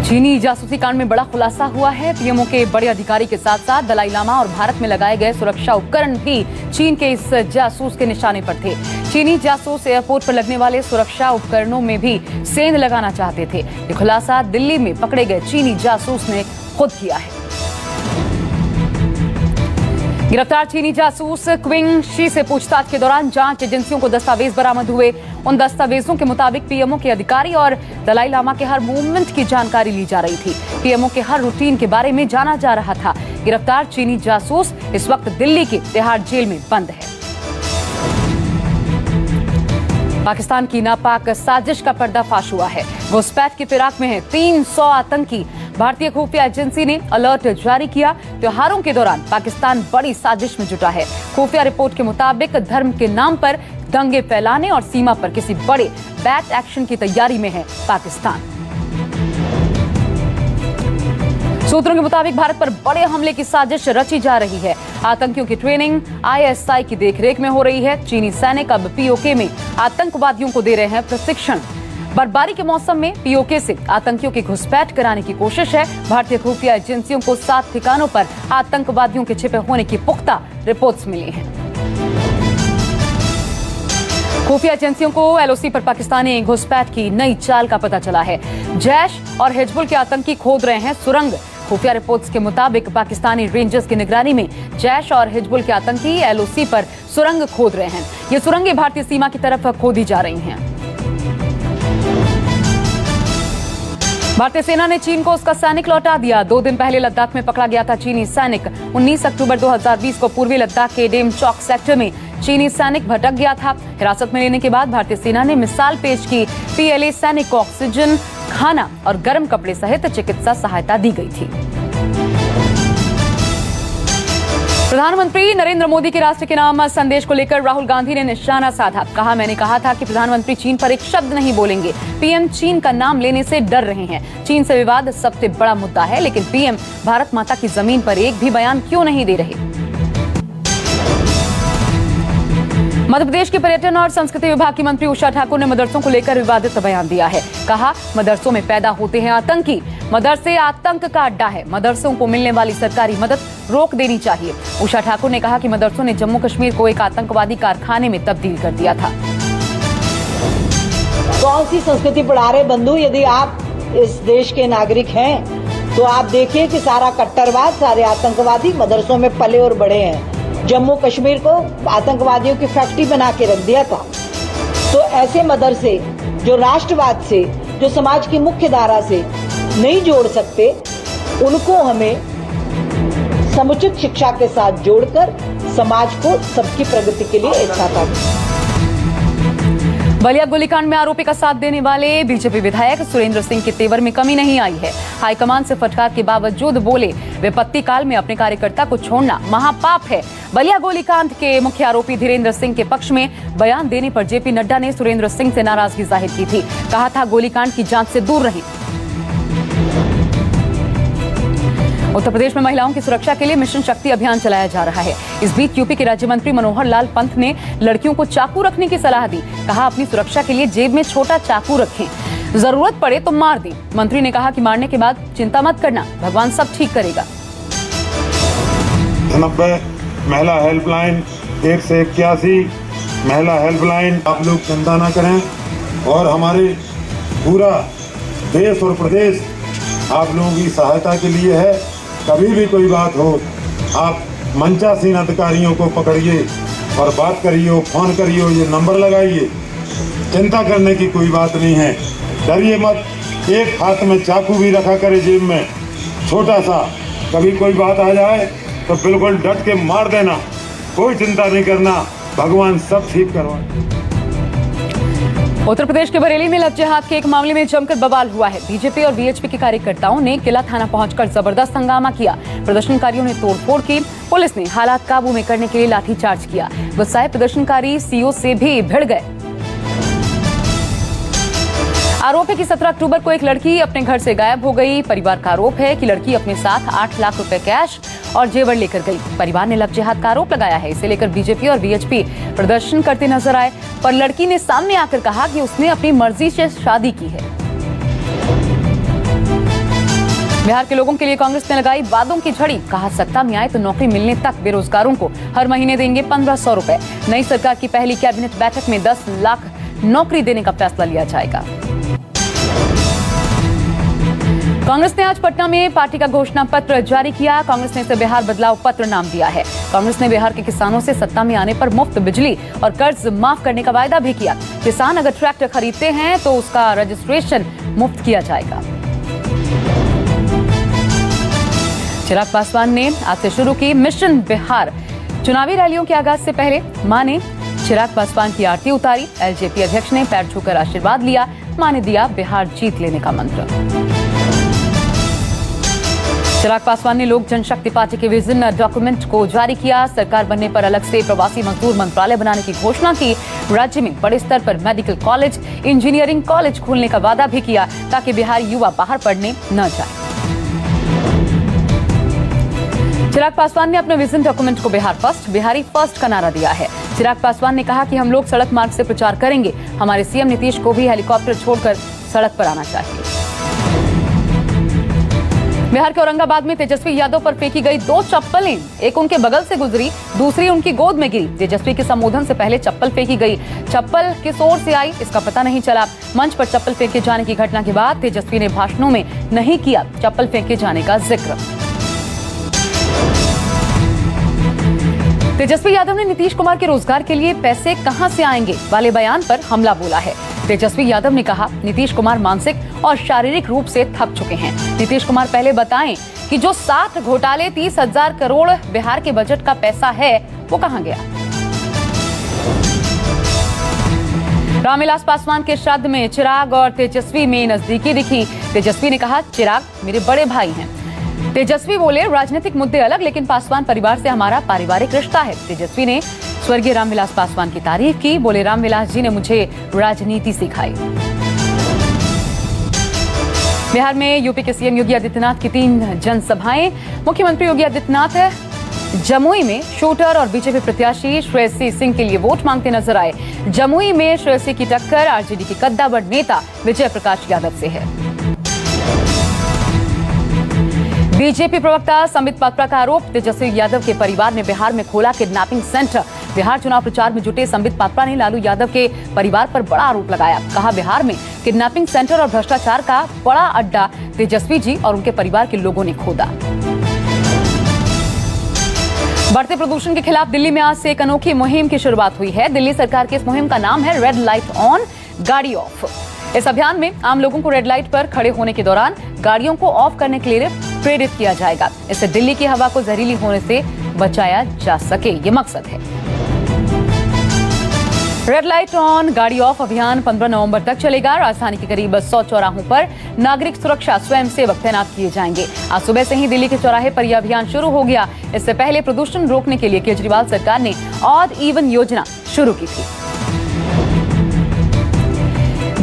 चीनी जासूसी कांड में बड़ा खुलासा हुआ है। पीएमओ के बड़े अधिकारी के साथ साथ दलाई लामा और भारत में लगाए गए सुरक्षा उपकरण भी चीन के इस जासूस के निशाने पर थे। चीनी जासूस एयरपोर्ट पर लगने वाले सुरक्षा उपकरणों में भी सेंध लगाना चाहते थे। ये खुलासा दिल्ली में पकड़े गए चीनी जासूस ने खुद किया है। गिरफ्तार चीनी जासूस क्विंग शी से पूछताछ के दौरान जांच एजेंसियों को दस्तावेज बरामद हुए। उन दस्तावेजों के मुताबिक पीएमओ के अधिकारी और दलाई लामा के हर मूवमेंट की जानकारी ली जा रही थी। पीएमओ के हर रूटीन के बारे में जाना जा रहा था। गिरफ्तार चीनी जासूस इस वक्त दिल्ली की तिहाड़ जेल में बंद है। पाकिस्तान की नापाक साजिश का पर्दाफाश हुआ है। घुसपैठ की फिराक में है 300 आतंकी। भारतीय खुफिया एजेंसी ने अलर्ट जारी किया। त्योहारों के दौरान पाकिस्तान बड़ी साजिश में जुटा है। खुफिया रिपोर्ट के मुताबिक धर्म के नाम पर दंगे फैलाने और सीमा पर किसी बड़े बैट एक्शन की तैयारी में है पाकिस्तान। सूत्रों के मुताबिक भारत पर बड़े हमले की साजिश रची जा रही है। आतंकियों की ट्रेनिंग आईएसआई की देखरेख में हो रही है। चीनी सैनिक अब पीओके में आतंकवादियों को दे रहे हैं प्रशिक्षण। बर्फबारी के मौसम में पीओके से आतंकियों की घुसपैठ कराने की कोशिश है। भारतीय खुफिया एजेंसियों को 7 ठिकानों पर आतंकवादियों के छिपे होने की पुख्ता रिपोर्ट्स मिली हैं। खुफिया एजेंसियों को एलओसी पर पाकिस्तानी घुसपैठ की नई चाल का पता चला है। जैश और हिजबुल के आतंकी खोद रहे हैं सुरंग। खुफिया रिपोर्ट्स के मुताबिक पाकिस्तानी रेंजर्स की निगरानी में जैश और हिजबुल के आतंकी एलओसी पर सुरंग खोद रहे हैं। ये सुरंगें भारतीय सीमा की तरफ खोदी जा रही हैं। भारतीय सेना ने चीन को उसका सैनिक लौटा दिया। 2 दिन पहले लद्दाख में पकड़ा गया था चीनी सैनिक। 19 अक्टूबर 2020 को पूर्वी लद्दाख के डेम चौक सेक्टर में चीनी सैनिक भटक गया था। हिरासत में लेने के बाद भारतीय सेना ने मिसाल पेश की। पीएलए सैनिक को ऑक्सीजन, खाना और गर्म कपड़े सहित चिकित्सा सहायता दी गई थी। प्रधानमंत्री नरेंद्र मोदी के राष्ट्र के नाम संदेश को लेकर राहुल गांधी ने निशाना साधा। कहा, मैंने कहा था कि प्रधानमंत्री चीन पर एक शब्द नहीं बोलेंगे। पीएम चीन का नाम लेने से डर रहे हैं। चीन से विवाद सबसे बड़ा मुद्दा है, लेकिन पीएम भारत माता की जमीन पर एक भी बयान क्यों नहीं दे रहे। मध्य प्रदेश के पर्यटन और संस्कृति विभाग की मंत्री उषा ठाकुर ने मदरसों को लेकर विवादित बयान दिया है। कहा, मदरसों में पैदा होते हैं आतंकी। मदरसे आतंक का अड्डा है। मदरसों को मिलने वाली सरकारी मदद रोक देनी चाहिए। उषा ठाकुर ने कहा कि मदरसों ने जम्मू कश्मीर को एक आतंकवादी कारखाने में तब्दील कर दिया था। कौन सी संस्कृति पढ़ा रहे बंधु? यदि आप इस देश के नागरिक हैं तो आप देखिए कि सारा कट्टरवाद, सारे आतंकवादी मदरसों में पले और बड़े हैं। जम्मू कश्मीर को आतंकवादियों की फैक्ट्री बना के रख दिया था। तो ऐसे मदरसे जो राष्ट्रवाद से, जो समाज की मुख्य धारा से नहीं जोड़ सकते, उनको हमें समुचित शिक्षा के साथ जोड़कर समाज को सबकी प्रगति के लिए एक साथ आगे। बलिया गोलीकांड में आरोपी का साथ देने वाले बीजेपी विधायक सुरेंद्र सिंह के तेवर में कमी नहीं आई है। हाईकमान से फटकार के बावजूद बोले, विपत्ति काल में अपने कार्यकर्ता को छोड़ना महापाप है। बलिया गोलीकांड के मुख्य आरोपी धीरेन्द्र सिंह के पक्ष में बयान देने पर जेपी नड्डा ने सुरेंद्र सिंह से नाराजगी जाहिर की थी। कहा था, गोलीकांड की जांच से दूर रहें। उत्तर प्रदेश में महिलाओं की सुरक्षा के लिए मिशन शक्ति अभियान चलाया जा रहा है। इस बीच यूपी के राज्य मंत्री मनोहर लाल पंत ने लड़कियों को चाकू रखने की सलाह दी। कहा, अपनी सुरक्षा के लिए जेब में छोटा चाकू रखें, जरूरत पड़े तो मार दें। मंत्री ने कहा कि मारने के बाद चिंता मत करना, भगवान सब ठीक करेगा। 90 महिला हेल्पलाइन 1 से 81 महिला हेल्पलाइन, आप लोग चिंता ना करें। और हमारे पूरा देश और प्रदेश आप लोगों की सहायता के लिए है। कभी भी कोई बात हो, आप मंचासीन अधिकारियों को पकड़िए और बात करिए, फोन करिए, ये नंबर लगाइए। चिंता करने की कोई बात नहीं है, डरिए मत। एक हाथ में चाकू भी रखा करे जेब में, छोटा सा। कभी कोई बात आ जाए तो बिल्कुल डट के मार देना, कोई चिंता नहीं करना, भगवान सब ठीक करवा। उत्तर प्रदेश के बरेली में लव जिहाद के एक मामले में जमकर बवाल हुआ है। बीजेपी और वीएचपी के कार्यकर्ताओं ने किला थाना पहुंचकर जबरदस्त हंगामा किया। प्रदर्शनकारियों ने तोड़फोड़ की। पुलिस ने हालात काबू में करने के लिए लाठीचार्ज किया। गुस्साए प्रदर्शनकारी सीओ से भी भिड़ गए। आरोप है कि 17 अक्टूबर को एक लड़की अपने घर से गायब हो गई। परिवार का आरोप है कि लड़की अपने साथ 8 लाख रुपए कैश और जेवर लेकर गई। परिवार ने लव जिहाद का आरोप लगाया है। इसे लेकर बीजेपी और वीएचपी प्रदर्शन करते नजर आए, पर लड़की ने सामने आकर कहा कि उसने अपनी मर्जी से शादी की है। बिहार के लोगों के लिए कांग्रेस ने लगाई वादों की झड़ी। कहा, सत्ता में आए तो नौकरी मिलने तक बेरोजगारों को हर महीने देंगे 1500 रुपए। नई सरकार की पहली कैबिनेट बैठक में 10 लाख नौकरी देने का फैसला लिया जाएगा। कांग्रेस ने आज पटना में पार्टी का घोषणा पत्र जारी किया। कांग्रेस ने इसे बिहार बदलाव पत्र नाम दिया है। कांग्रेस ने बिहार के किसानों से सत्ता में आने पर मुफ्त बिजली और कर्ज माफ करने का वायदा भी किया। किसान अगर ट्रैक्टर खरीदते हैं तो उसका रजिस्ट्रेशन मुफ्त किया जाएगा। चिराग पासवान ने आज से शुरू की मिशन बिहार। चुनावी रैलियों के आगाज से पहले मां ने चिराग पासवान की आरती उतारी। एलजेपी अध्यक्ष ने पैर छूकर आशीर्वाद लिया। मां ने दिया बिहार जीत लेने का मंत्र। चिराग पासवान ने लोक जनशक्ति पार्टी के विजन डॉक्यूमेंट को जारी किया। सरकार बनने पर अलग से प्रवासी मजदूर मंत्रालय बनाने की घोषणा की। राज्य में बड़े स्तर पर मेडिकल कॉलेज, इंजीनियरिंग कॉलेज खोलने का वादा भी किया ताकि बिहारी युवा बाहर पढ़ने न जाए। चिराग पासवान ने अपने विजन डॉक्यूमेंट को बिहार फर्स्ट, बिहारी फर्स्ट का नारा दिया है। चिराग पासवान ने कहा कि हम लोग सड़क मार्ग से प्रचार करेंगे। हमारे सीएम नीतीश को भी हेलीकॉप्टर छोड़कर सड़क पर आना चाहिए। बिहार के औरंगाबाद में तेजस्वी यादव पर फेंकी गई 2 चप्पलें, एक उनके बगल से गुजरी, दूसरी उनकी गोद में गिरी। तेजस्वी के संबोधन से पहले चप्पल फेंकी गई। चप्पल किस ओर से आई इसका पता नहीं चला। मंच पर चप्पल फेंके जाने की घटना के बाद तेजस्वी ने भाषणों में नहीं किया चप्पल फेंके जाने का जिक्र। तेजस्वी यादव ने नीतीश कुमार के रोजगार के लिए पैसे कहां से आएंगे वाले बयान पर हमला बोला है। तेजस्वी यादव ने कहा, नीतीश कुमार मानसिक और शारीरिक रूप से थक चुके हैं। नीतीश कुमार पहले बताएं कि जो 60 घोटाले 30,000 करोड़ बिहार के बजट का पैसा है वो कहां गया। रामविलास पासवान के श्राद्ध में चिराग और तेजस्वी में नजदीकी दिखी। तेजस्वी ने कहा, चिराग मेरे बड़े भाई हैं। तेजस्वी बोले, राजनीतिक मुद्दे अलग, लेकिन पासवान परिवार से हमारा पारिवारिक रिश्ता है। तेजस्वी ने स्वर्गीय रामविलास पासवान की तारीफ की। बोले, रामविलास जी ने मुझे राजनीति सिखाई। बिहार में यूपी के सीएम योगी आदित्यनाथ की 3 जनसभाएं। मुख्यमंत्री योगी आदित्यनाथ जमुई में शूटर और बीजेपी प्रत्याशी श्रेयसी सिंह के लिए वोट मांगते नजर आए। जमुई में श्रेयसी की टक्कर आरजेडी के कद्दावर नेता विजय प्रकाश यादव से है। बीजेपी प्रवक्ता संबित पात्रा का आरोप, तेजस्वी यादव के परिवार ने बिहार में खोला किडनैपिंग सेंटर। बिहार चुनाव प्रचार में जुटे संबित पात्रा ने लालू यादव के परिवार पर बड़ा आरोप लगाया। कहा, बिहार में किडनैपिंग सेंटर और भ्रष्टाचार का बड़ा अड्डा तेजस्वी जी और उनके परिवार के लोगों ने खोदा। बढ़ते प्रदूषण के खिलाफ दिल्ली में आज से एक अनोखी मुहिम की शुरुआत हुई है। दिल्ली सरकार की इस मुहिम का नाम है रेड लाइट ऑन, गाड़ी ऑफ। इस अभियान में आम लोगों को रेड लाइट पर खड़े होने के दौरान गाड़ियों को ऑफ करने के लिए प्रेरित किया जाएगा। इससे दिल्ली की हवा को जहरीली होने से बचाया जा सके, ये मकसद है। रेड लाइट ऑन, गाड़ी ऑफ अभियान 15 नवंबर तक चलेगा। राजधानी के करीब 100 चौराहों पर नागरिक सुरक्षा स्वयंसेवक तैनात किए जाएंगे। आज सुबह से ही दिल्ली के चौराहे पर यह अभियान शुरू हो गया। इससे पहले प्रदूषण रोकने के लिए केजरीवाल सरकार ने ऑड इवन योजना शुरू की थी।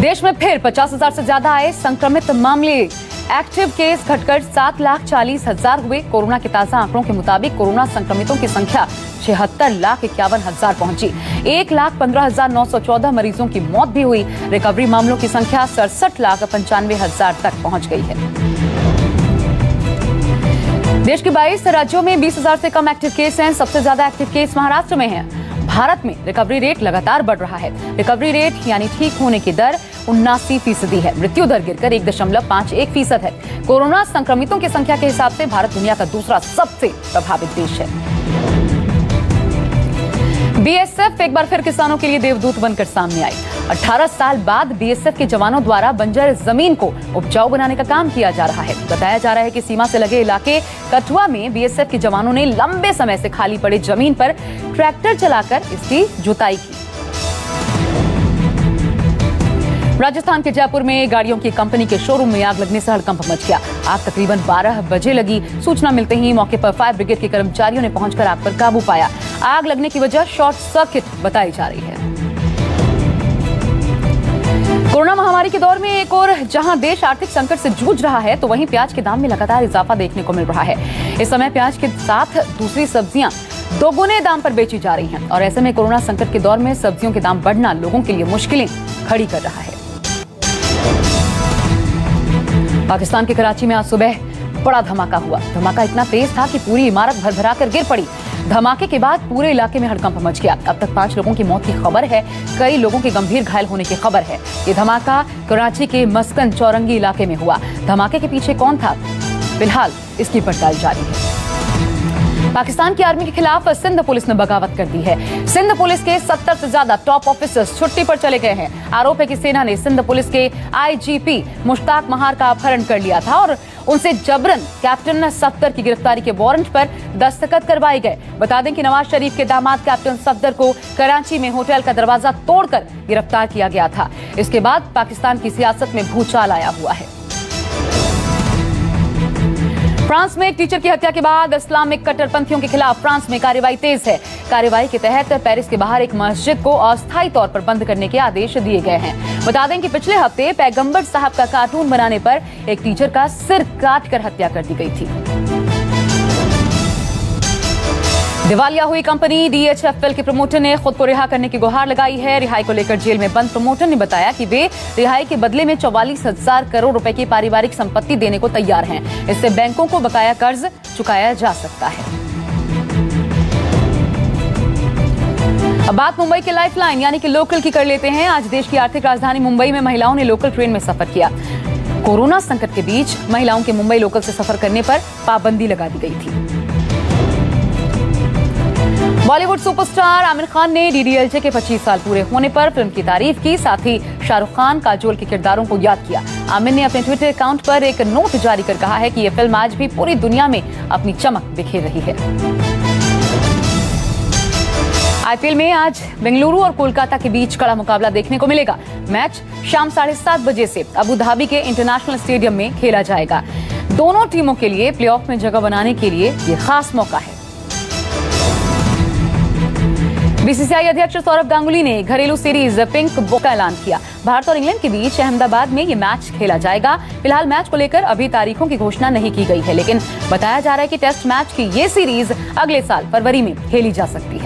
देश में फिर 50,000 से ज्यादा आए संक्रमित मामले। एक्टिव केस घटकर 7,40,000 हुए। कोरोना के ताजा आंकड़ों के मुताबिक कोरोना संक्रमितों की संख्या 76,51,000 पहुंची। 1,15,914 मरीजों की मौत भी हुई। रिकवरी मामलों की संख्या 67,95,000 तक पहुंच गई है। देश के 22 राज्यों में 20,000 से कम एक्टिव केस हैं। सबसे ज्यादा एक्टिव केस महाराष्ट्र में हैं। भारत में रिकवरी रेट लगातार बढ़ रहा है। रिकवरी रेट यानी ठीक होने की दर 79% है। मृत्यु दर गिरकर 1.51% है। कोरोना संक्रमितों की संख्या के हिसाब से भारत दुनिया का दूसरा सबसे प्रभावित देश है। बीएसएफ एक बार फिर किसानों के लिए देवदूत बनकर सामने आई। 18 साल बाद बीएसएफ के जवानों द्वारा बंजर जमीन को उपजाऊ बनाने का काम किया जा रहा है। बताया जा रहा है कि सीमा से लगे इलाके कठुआ में बीएसएफ के जवानों ने लंबे समय से खाली पड़ी जमीन पर ट्रैक्टर चलाकर इसकी जुताई की। राजस्थान के जयपुर में गाड़ियों की कंपनी के शोरूम में आग लगने से हड़कंप मच गया। आग तकरीबन 12 बजे लगी। सूचना मिलते ही मौके पर फायर ब्रिगेड के कर्मचारियों ने पहुंचकर आग पर काबू पाया। आग लगने की वजह शॉर्ट सर्किट बताई जा रही है। कोरोना महामारी के दौर में एक और जहां देश आर्थिक संकट से जूझ रहा है, तो वहीं प्याज के दाम में लगातार इजाफा देखने को मिल रहा है। इस समय प्याज के साथ दूसरी सब्जियां दोगुने दाम पर बेची जा रही हैं और ऐसे में कोरोना संकट के दौर में सब्जियों के दाम बढ़ना लोगों के लिए मुश्किलें खड़ी कर रहा है। पाकिस्तान के कराची में आज सुबह बड़ा धमाका हुआ। धमाका इतना तेज था कि पूरी इमारत भरभरा कर गिर पड़ी। धमाके के बाद पूरे इलाके में हड़कंप मच गया। अब तक 5 लोगों की मौत की खबर है, कई लोगों के गंभीर घायल होने की खबर है। ये धमाका कराची के मस्कन चौरंगी इलाके में हुआ। धमाके के पीछे कौन था, फिलहाल इसकी पड़ताल जारी है। पाकिस्तान की आर्मी के खिलाफ सिंध पुलिस ने बगावत कर दी है। सिंध पुलिस के 70 से ज्यादा टॉप ऑफिसर्स छुट्टी पर चले गए हैं। आरोप है कि सेना ने सिंध पुलिस के आईजीपी मुश्ताक महार का अपहरण कर लिया था और उनसे जबरन कैप्टन सफदर की गिरफ्तारी के वारंट पर दस्तखत करवाए गए। बता दें कि नवाज शरीफ के दामाद कैप्टन सफदर को कराची में होटल का दरवाजा तोड़कर गिरफ्तार किया गया था। इसके बाद पाकिस्तान की सियासत में भूचाल आया हुआ है। फ्रांस में एक टीचर की हत्या के बाद इस्लामिक कट्टरपंथियों के खिलाफ फ्रांस में कार्रवाई तेज है। कार्रवाई के तहत पेरिस के बाहर एक मस्जिद को अस्थायी तौर पर बंद करने के आदेश दिए गए हैं। बता दें कि पिछले हफ्ते पैगंबर साहब का कार्टून बनाने पर एक टीचर का सिर काटकर हत्या कर दी गई थी। दिवालिया हुई कंपनी DHFL के प्रमोटर ने खुद को रिहा करने की गुहार लगाई है। रिहाई को लेकर जेल में बंद प्रमोटर ने बताया कि वे रिहाई के बदले में 44,000 करोड़ रुपए की पारिवारिक संपत्ति देने को तैयार हैं। इससे बैंकों को बकाया कर्ज चुकाया जा सकता है। अब बात मुंबई के लाइफलाइन यानी कि लोकल की कर लेते हैं। आज देश की आर्थिक राजधानी मुंबई में महिलाओं ने लोकल ट्रेन में सफर किया। कोरोना संकट के बीच महिलाओं के मुंबई लोकल से सफर करने पर पाबंदी लगा दी गई थी। बॉलीवुड सुपरस्टार आमिर खान ने DDLJ के 25 साल पूरे होने पर फिल्म की तारीफ की। साथ ही शाहरुख खान, काजोल के किरदारों को याद किया। आमिर ने अपने ट्विटर अकाउंट पर एक नोट जारी कर कहा है कि यह फिल्म आज भी पूरी दुनिया में अपनी चमक बिखेर रही है। IPL में आज बेंगलुरु और कोलकाता के बीच कड़ा मुकाबला देखने को मिलेगा। मैच शाम 7:30 बजे से अबू धाबी के इंटरनेशनल स्टेडियम में खेला जाएगा। दोनों टीमों के लिए प्लेऑफ में जगह बनाने के लिए यह खास मौका है। BCCI अध्यक्ष सौरभ गांगुली ने घरेलू सीरीज पिंक बॉल का ऐलान किया। भारत और इंग्लैंड के बीच अहमदाबाद में ये मैच खेला जाएगा। फिलहाल मैच को लेकर अभी तारीखों की घोषणा नहीं की गई है, लेकिन बताया जा रहा है कि टेस्ट मैच की ये सीरीज अगले साल फरवरी में खेली जा सकती है।